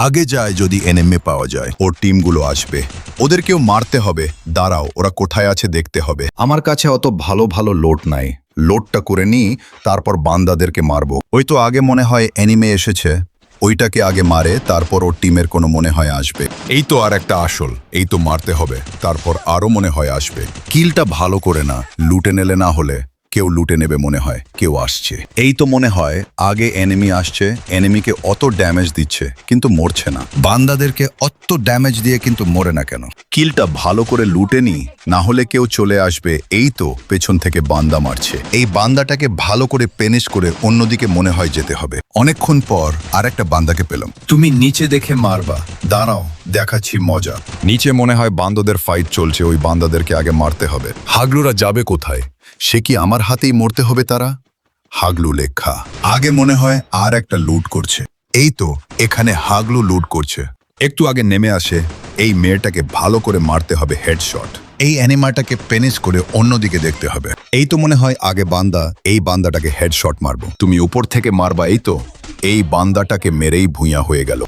আগে যায় যদি এনিমে পাওয়া যায়। ওর টিমগুলো আসবে, ওদেরকেও মারতে হবে। দাঁড়াও, ওরা কোথায় আছে দেখতে হবে। আমার কাছে অত ভালো ভালো লোড নাই, লোডটা করে নিই, তারপর বান্দাদেরকে মারবো। ওই তো আগে মনে হয় এনিমে এসেছে, ওইটাকে আগে মারে, তারপর ওর টিমের কোনো মনে হয় আসবে। এই তো আর একটা আসল, এই তো মারতে হবে, তারপর আরো মনে হয় আসবে। কিলটা ভালো করে না, লুটে নিলে না হলে কেউ লুটে নেবে মনে হয়, কেউ আসছে। এই তো মনে হয় আগে এনিমি আসছে, এনিমিকে অত ড্যামেজ দিচ্ছে কিন্তু মরছে না। বান্দাদেরকে অত ড্যামেজ দিয়ে কিন্তু মরে না কেন? কিলটা ভালো করে লুটে নি, না হলে কেউ চলে আসবে। এই তো পেছন থেকে বান্দা মারছে, এই বান্দাটাকে ভালো করে পেনিশ করে অন্যদিকে মনে হয় যেতে হবে। অনেকক্ষণ পর আর একটা বান্দাকে পেলাম। তুমি নিচে দেখে মারবা, দাঁড়াও দেখাচ্ছি মজা। নিচে মনে হয় বান্দাদের ফাইট চলছে, ওই বান্দাদেরকে আগে মারতে হবে। হাগলুরা যাবে কোথায়? সে কি আমার হাতেই মরতে হবে তারা? হাগলু লেখা আগে মনে হয় আর একটা লুট করছে। এই তো এখানে হাগলু লুট করছে, একটু আগে নেমে আসে। এই মেয়েটাকে ভালো করে মারতে হবে হেডশট। এই অ্যানিমাটাকে পেনিস করে অন্যদিকে দেখতে হবে। এই তো মনে হয় আগে বান্দা, এই বান্দাটাকে হেডশট মারবো। তুমি উপর থেকে মারবা। এই তো এই বান্দাটাকে মেরেই ভুঁইয়া হয়ে গেল।